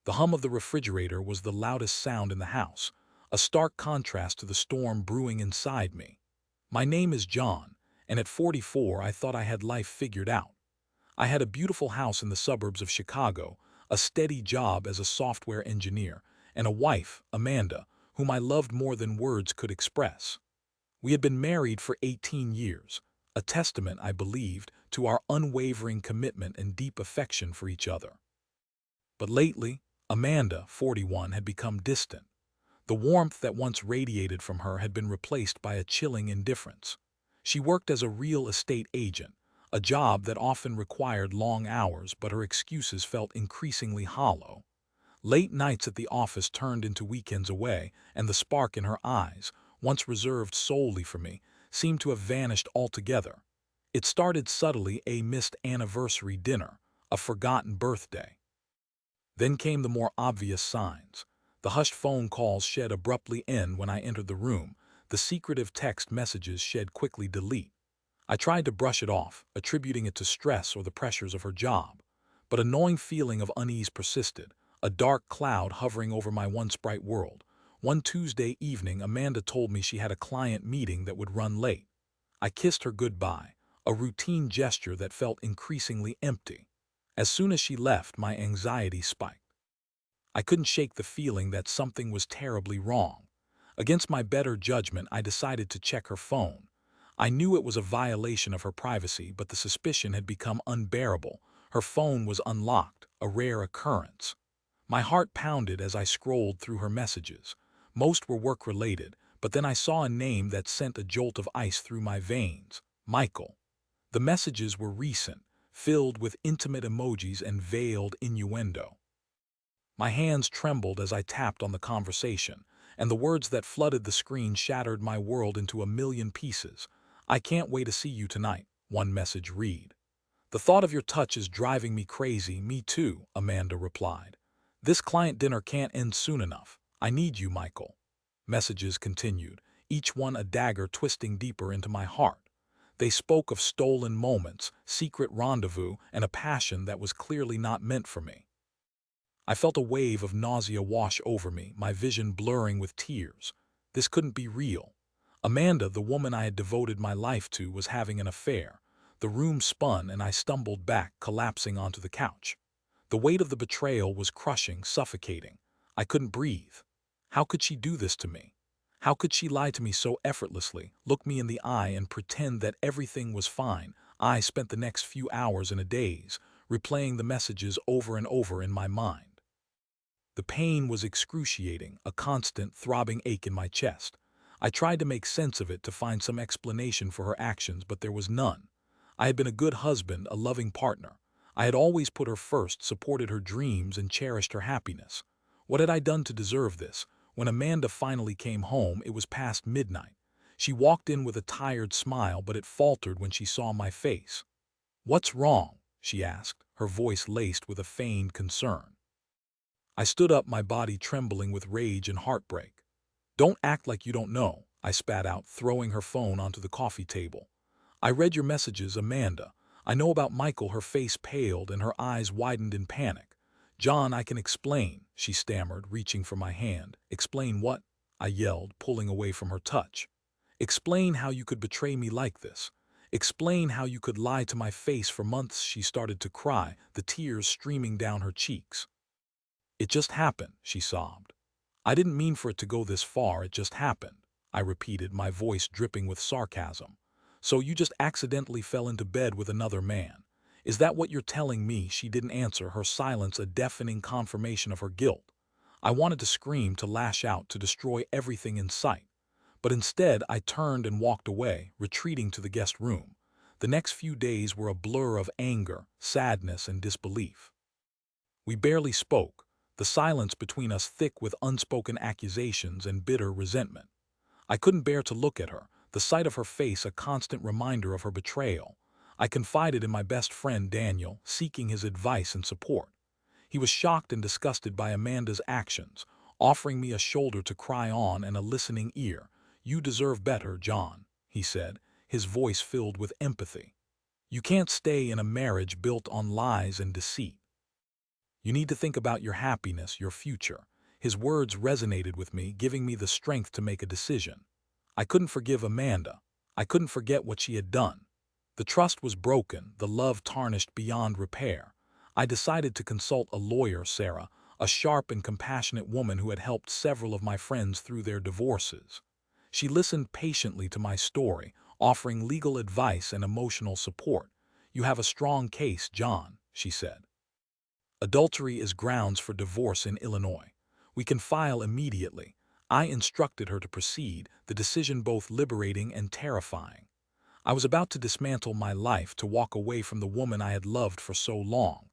The hum of the refrigerator was the loudest sound in the house, a stark contrast to the storm brewing inside me. My name is John, and at 44 I thought I had life figured out. I had a beautiful house in the suburbs of Chicago, a steady job as a software engineer, and a wife, Amanda, whom I loved more than words could express. We had been married for 18 years, a testament, I believed, to our unwavering commitment and deep affection for each other. But lately, Amanda, 41, had become distant. The warmth that once radiated from her had been replaced by a chilling indifference. She worked as a real estate agent, a job that often required long hours, but her excuses felt increasingly hollow. Late nights at the office turned into weekends away, and the spark in her eyes, once reserved solely for me, seemed to have vanished altogether. It started subtly: a missed anniversary dinner, a forgotten birthday. Then came the more obvious signs. The hushed phone calls shed abruptly end when I entered the room, the secretive text messages shed quickly delete. I tried to brush it off, attributing it to stress or the pressures of her job. But a gnawing feeling of unease persisted, a dark cloud hovering over my once bright world. One Tuesday evening, Amanda told me she had a client meeting that would run late. I kissed her goodbye, a routine gesture that felt increasingly empty. As soon as she left, my anxiety spiked. I couldn't shake the feeling that something was terribly wrong. Against my better judgment, I decided to check her phone. I knew it was a violation of her privacy, but the suspicion had become unbearable. Her phone was unlocked, a rare occurrence. My heart pounded as I scrolled through her messages. Most were work-related, but then I saw a name that sent a jolt of ice through my veins: Michael. The messages were recent, filled with intimate emojis and veiled innuendo. My hands trembled as I tapped on the conversation, and the words that flooded the screen shattered my world into a million pieces. "I can't wait to see you tonight," one message read. "The thought of your touch is driving me crazy." "Me too," Amanda replied. "This client dinner can't end soon enough. I need you, Michael." Messages continued, each one a dagger twisting deeper into my heart. They spoke of stolen moments, secret rendezvous, and a passion that was clearly not meant for me. I felt a wave of nausea wash over me, my vision blurring with tears. This couldn't be real. Amanda, the woman I had devoted my life to, was having an affair. The room spun and I stumbled back, collapsing onto the couch. The weight of the betrayal was crushing, suffocating. I couldn't breathe. How could she do this to me? How could she lie to me so effortlessly, look me in the eye and pretend that everything was fine? I spent the next few hours in a daze, replaying the messages over and over in my mind. The pain was excruciating, a constant, throbbing ache in my chest. I tried to make sense of it, to find some explanation for her actions, but there was none. I had been a good husband, a loving partner. I had always put her first, supported her dreams, and cherished her happiness. What had I done to deserve this? When Amanda finally came home, it was past midnight. She walked in with a tired smile, but it faltered when she saw my face. "What's wrong?" she asked, her voice laced with a feigned concern. I stood up, my body trembling with rage and heartbreak. "Don't act like you don't know," I spat out, throwing her phone onto the coffee table. "I read your messages, Amanda. I know about Michael." Her face paled and her eyes widened in panic. "John, I can explain," she stammered, reaching for my hand. "Explain what?" I yelled, pulling away from her touch. "Explain how you could betray me like this. Explain how you could lie to my face for months." She started to cry, the tears streaming down her cheeks. "It just happened," she sobbed. "I didn't mean for it to go this far. It just happened," I repeated, my voice dripping with sarcasm. "So you just accidentally fell into bed with another man? Is that what you're telling me?" She didn't answer, her silence a deafening confirmation of her guilt. I wanted to scream, to lash out, to destroy everything in sight. But instead, I turned and walked away, retreating to the guest room. The next few days were a blur of anger, sadness, and disbelief. We barely spoke, the silence between us thick with unspoken accusations and bitter resentment. I couldn't bear to look at her, the sight of her face a constant reminder of her betrayal. I confided in my best friend Daniel, seeking his advice and support. He was shocked and disgusted by Amanda's actions, offering me a shoulder to cry on and a listening ear. "You deserve better, John," he said, his voice filled with empathy. "You can't stay in a marriage built on lies and deceit. You need to think about your happiness, your future." His words resonated with me, giving me the strength to make a decision. I couldn't forgive Amanda. I couldn't forget what she had done. The trust was broken, the love tarnished beyond repair. I decided to consult a lawyer, Sarah, a sharp and compassionate woman who had helped several of my friends through their divorces. She listened patiently to my story, offering legal advice and emotional support. "You have a strong case, John," she said. "Adultery is grounds for divorce in Illinois. We can file immediately." I instructed her to proceed, the decision both liberating and terrifying. I was about to dismantle my life, to walk away from the woman I had loved for so long.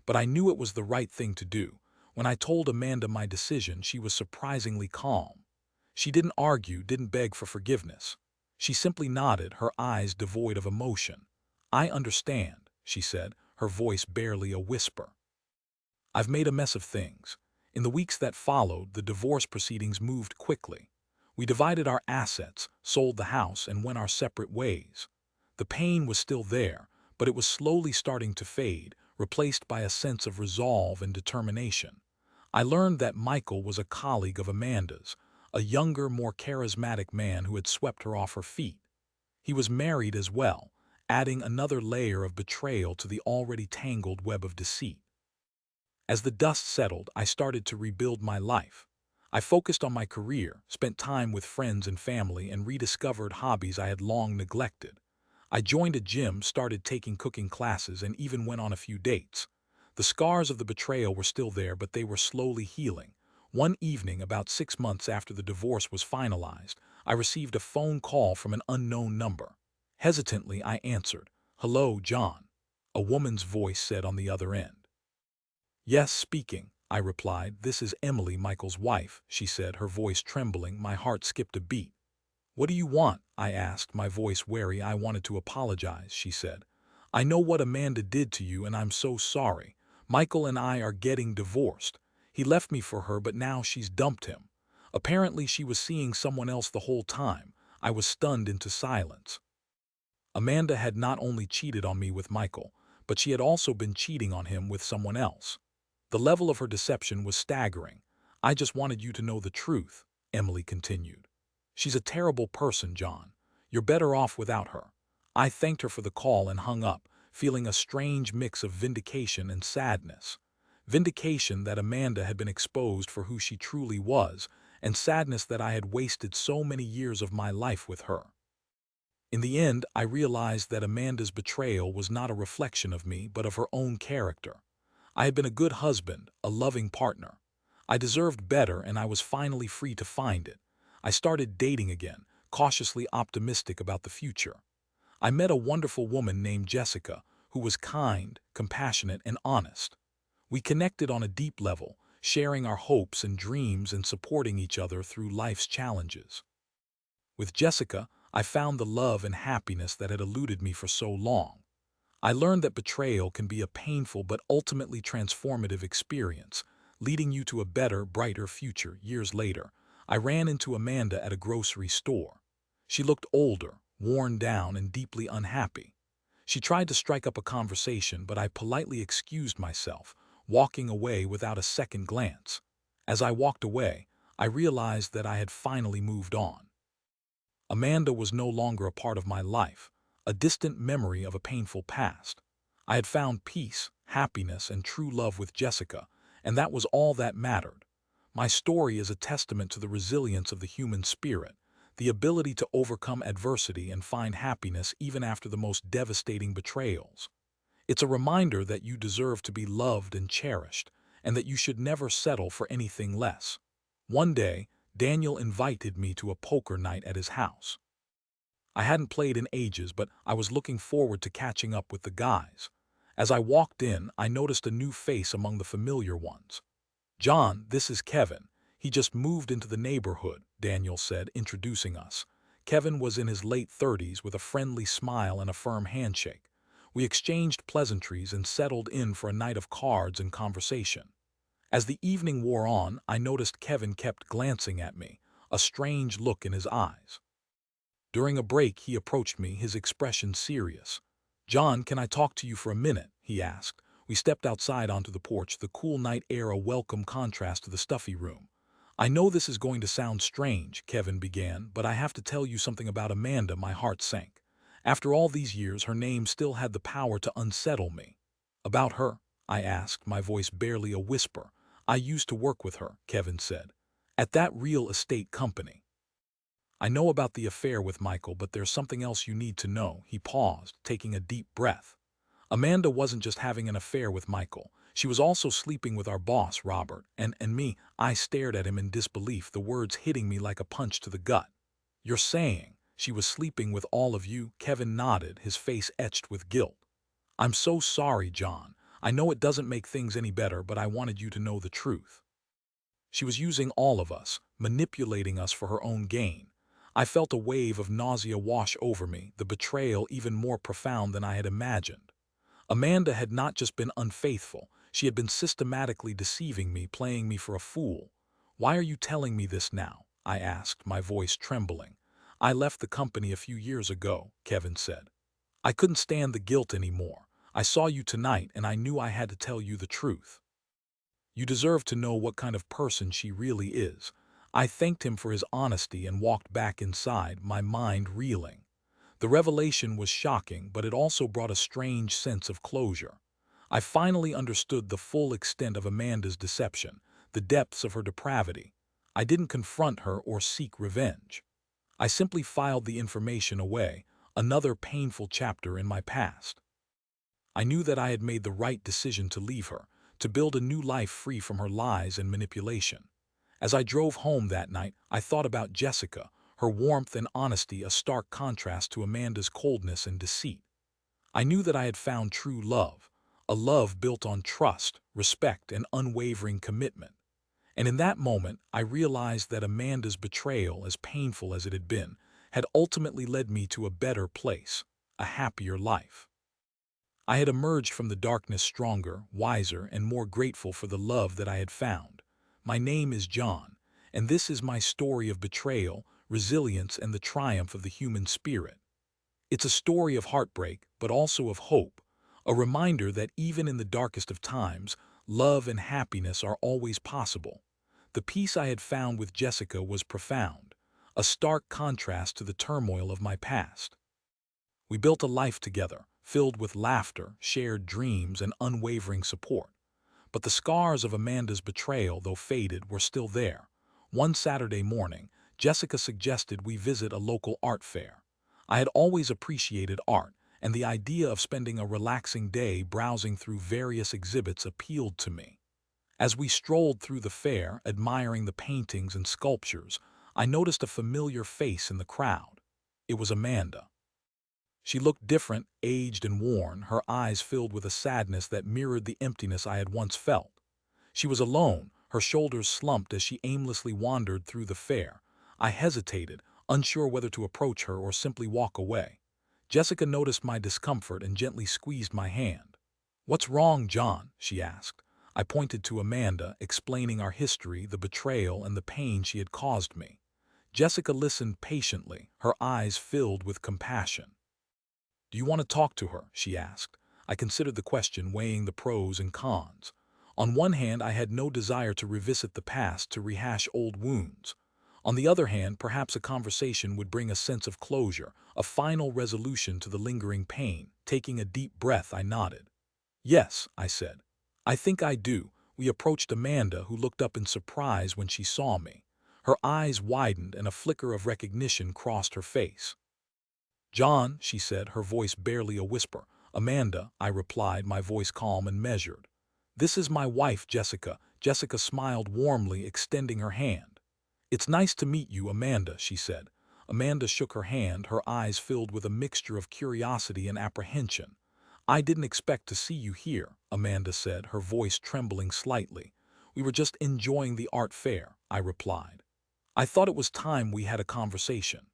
But I knew it was the right thing to do. When I told Amanda my decision, she was surprisingly calm. She didn't argue, didn't beg for forgiveness. She simply nodded, her eyes devoid of emotion. "I understand," she said, her voice barely a whisper. "I've made a mess of things." In the weeks that followed, the divorce proceedings moved quickly. We divided our assets, sold the house, and went our separate ways. The pain was still there, but it was slowly starting to fade, replaced by a sense of resolve and determination. I learned that Michael was a colleague of Amanda's, a younger, more charismatic man who had swept her off her feet. He was married as well, adding another layer of betrayal to the already tangled web of deceit. As the dust settled, I started to rebuild my life. I focused on my career, spent time with friends and family, and rediscovered hobbies I had long neglected. I joined a gym, started taking cooking classes, and even went on a few dates. The scars of the betrayal were still there, but they were slowly healing. One evening, about 6 months after the divorce was finalized, I received a phone call from an unknown number. Hesitantly, I answered. "Hello, John," a woman's voice said on the other end. "Yes, speaking," I replied. "This is Emily, Michael's wife," she said, her voice trembling. My heart skipped a beat. "What do you want?" I asked, my voice wary. "I wanted to apologize," she said. "I know what Amanda did to you, and I'm so sorry. Michael and I are getting divorced. He left me for her, but now she's dumped him. Apparently she was seeing someone else the whole time." I was stunned into silence. Amanda had not only cheated on me with Michael, but she had also been cheating on him with someone else. The level of her deception was staggering. "I just wanted you to know the truth," Emily continued. "She's a terrible person, John. You're better off without her." I thanked her for the call and hung up, feeling a strange mix of vindication and sadness. Vindication that Amanda had been exposed for who she truly was, and sadness that I had wasted so many years of my life with her. In the end, I realized that Amanda's betrayal was not a reflection of me, but of her own character. I had been a good husband, a loving partner. I deserved better, and I was finally free to find it. I started dating again, cautiously optimistic about the future. I met a wonderful woman named Jessica, who was kind, compassionate, and honest. We connected on a deep level, sharing our hopes and dreams and supporting each other through life's challenges. With Jessica, I found the love and happiness that had eluded me for so long. I learned that betrayal can be a painful but ultimately transformative experience, leading you to a better, brighter future. Years later, I ran into Amanda at a grocery store. She looked older, worn down, and deeply unhappy. She tried to strike up a conversation, but I politely excused myself, walking away without a second glance. As I walked away, I realized that I had finally moved on. Amanda was no longer a part of my life, a distant memory of a painful past. I had found peace, happiness, and true love with Jessica, and that was all that mattered. My story is a testament to the resilience of the human spirit, the ability to overcome adversity and find happiness even after the most devastating betrayals. It's a reminder that you deserve to be loved and cherished, and that you should never settle for anything less. One day, Daniel invited me to a poker night at his house. I hadn't played in ages, but I was looking forward to catching up with the guys. As I walked in, I noticed a new face among the familiar ones. "John, this is Kevin. He just moved into the neighborhood," Daniel said, introducing us. Kevin was in his late 30s with a friendly smile and a firm handshake. We exchanged pleasantries and settled in for a night of cards and conversation. As the evening wore on, I noticed Kevin kept glancing at me, a strange look in his eyes. During a break, he approached me, his expression serious. "John, can I talk to you for a minute?" he asked. We stepped outside onto the porch, the cool night air a welcome contrast to the stuffy room. "I know this is going to sound strange," Kevin began, "but I have to tell you something about Amanda." My heart sank. After all these years, her name still had the power to unsettle me. "About her?" I asked, my voice barely a whisper. "I used to work with her," Kevin said, "at that real estate company. I know about the affair with Michael, but there's something else you need to know." He paused, taking a deep breath. "Amanda wasn't just having an affair with Michael. She was also sleeping with our boss, Robert, and me." I stared at him in disbelief, the words hitting me like a punch to the gut. "You're saying she was sleeping with all of you?" Kevin nodded, his face etched with guilt. "I'm so sorry, John. I know it doesn't make things any better, but I wanted you to know the truth. She was using all of us, manipulating us for her own gain." I felt a wave of nausea wash over me, the betrayal even more profound than I had imagined. Amanda had not just been unfaithful, she had been systematically deceiving me, playing me for a fool. "Why are you telling me this now?" I asked, my voice trembling. "I left the company a few years ago," Kevin said. "I couldn't stand the guilt anymore. I saw you tonight and I knew I had to tell you the truth. You deserve to know what kind of person she really is." I thanked him for his honesty and walked back inside, my mind reeling. The revelation was shocking, but it also brought a strange sense of closure. I finally understood the full extent of Amanda's deception, the depths of her depravity. I didn't confront her or seek revenge. I simply filed the information away, another painful chapter in my past. I knew that I had made the right decision to leave her, to build a new life free from her lies and manipulation. As I drove home that night, I thought about Jessica, her warmth and honesty a stark contrast to Amanda's coldness and deceit. I knew that I had found true love, a love built on trust, respect, and unwavering commitment. And in that moment, I realized that Amanda's betrayal, as painful as it had been, had ultimately led me to a better place, a happier life. I had emerged from the darkness stronger, wiser, and more grateful for the love that I had found. My name is John, and this is my story of betrayal, resilience, and the triumph of the human spirit. It's a story of heartbreak, but also of hope, a reminder that even in the darkest of times, love and happiness are always possible. The peace I had found with Jessica was profound, a stark contrast to the turmoil of my past. We built a life together, filled with laughter, shared dreams, and unwavering support. But the scars of Amanda's betrayal, though faded, were still there. One Saturday morning, Jessica suggested we visit a local art fair. I had always appreciated art, and the idea of spending a relaxing day browsing through various exhibits appealed to me. As we strolled through the fair, admiring the paintings and sculptures, I noticed a familiar face in the crowd. It was Amanda. She looked different, aged and worn, her eyes filled with a sadness that mirrored the emptiness I had once felt. She was alone, her shoulders slumped as she aimlessly wandered through the fair. I hesitated, unsure whether to approach her or simply walk away. Jessica noticed my discomfort and gently squeezed my hand. "What's wrong, John?" she asked. I pointed to Amanda, explaining our history, the betrayal, and the pain she had caused me. Jessica listened patiently, her eyes filled with compassion. "Do you want to talk to her?" she asked. I considered the question, weighing the pros and cons. On one hand, I had no desire to revisit the past, to rehash old wounds. On the other hand, perhaps a conversation would bring a sense of closure, a final resolution to the lingering pain. Taking a deep breath, I nodded. "Yes," I said. "I think I do." We approached Amanda, who looked up in surprise when she saw me. Her eyes widened and a flicker of recognition crossed her face. "John," she said, her voice barely a whisper. "Amanda," I replied, my voice calm and measured. "This is my wife, Jessica." Jessica smiled warmly, extending her hand. "It's nice to meet you, Amanda," she said. Amanda shook her hand, her eyes filled with a mixture of curiosity and apprehension. "I didn't expect to see you here," Amanda said, her voice trembling slightly. "We were just enjoying the art fair," I replied. "I thought it was time we had a conversation."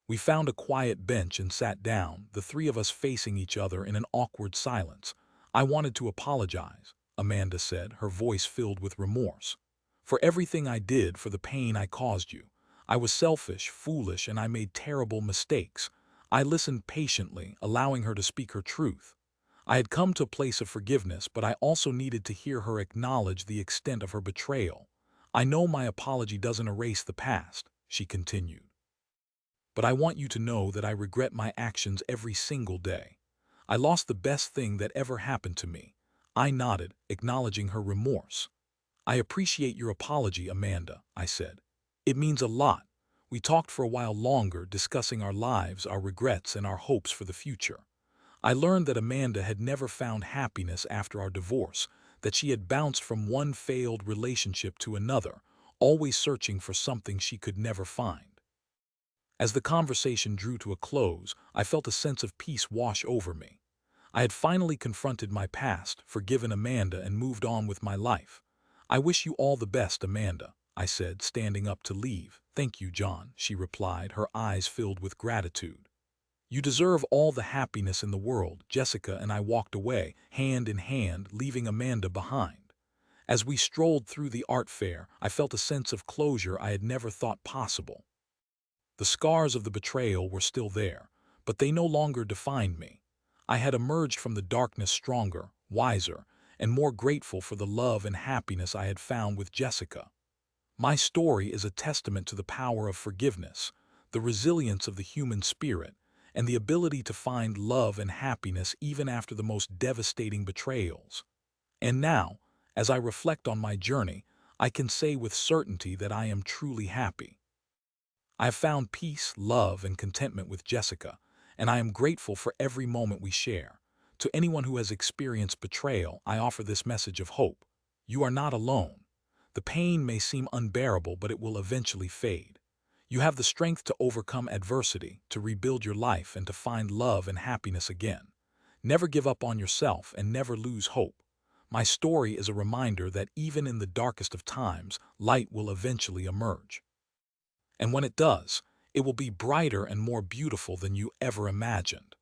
We found a quiet bench and sat down, the three of us facing each other in an awkward silence. "I wanted to apologize," Amanda said, her voice filled with remorse. "For everything I did, for the pain I caused you. I was selfish, foolish, and I made terrible mistakes." I listened patiently, allowing her to speak her truth. I had come to a place of forgiveness, but I also needed to hear her acknowledge the extent of her betrayal. I know my apology doesn't erase the past, she continued. But I want you to know that I regret my actions every single day. I lost the best thing that ever happened to me. I nodded, acknowledging her remorse. I appreciate your apology, Amanda, I said. It means a lot. We talked for a while longer, discussing our lives, our regrets, and our hopes for the future. I learned that Amanda had never found happiness after our divorce, that she had bounced from one failed relationship to another, always searching for something she could never find. As the conversation drew to a close, I felt a sense of peace wash over me. I had finally confronted my past, forgiven Amanda, and moved on with my life. I wish you all the best, Amanda, I said, standing up to leave. Thank you, John, she replied, her eyes filled with gratitude. You deserve all the happiness in the world. Jessica and I walked away, hand in hand, leaving Amanda behind. As we strolled through the art fair, I felt a sense of closure I had never thought possible. The scars of the betrayal were still there, but they no longer defined me. I had emerged from the darkness stronger, wiser, and more grateful for the love and happiness I had found with Jessica. My story is a testament to the power of forgiveness, the resilience of the human spirit, and the ability to find love and happiness even after the most devastating betrayals. And now, as I reflect on my journey, I can say with certainty that I am truly happy. I have found peace, love, and contentment with Jessica, and I am grateful for every moment we share. To anyone who has experienced betrayal, I offer this message of hope. You are not alone. The pain may seem unbearable, but it will eventually fade. You have the strength to overcome adversity, to rebuild your life, and to find love and happiness again. Never give up on yourself and never lose hope. My story is a reminder that even in the darkest of times, light will eventually emerge. And when it does, it will be brighter and more beautiful than you ever imagined.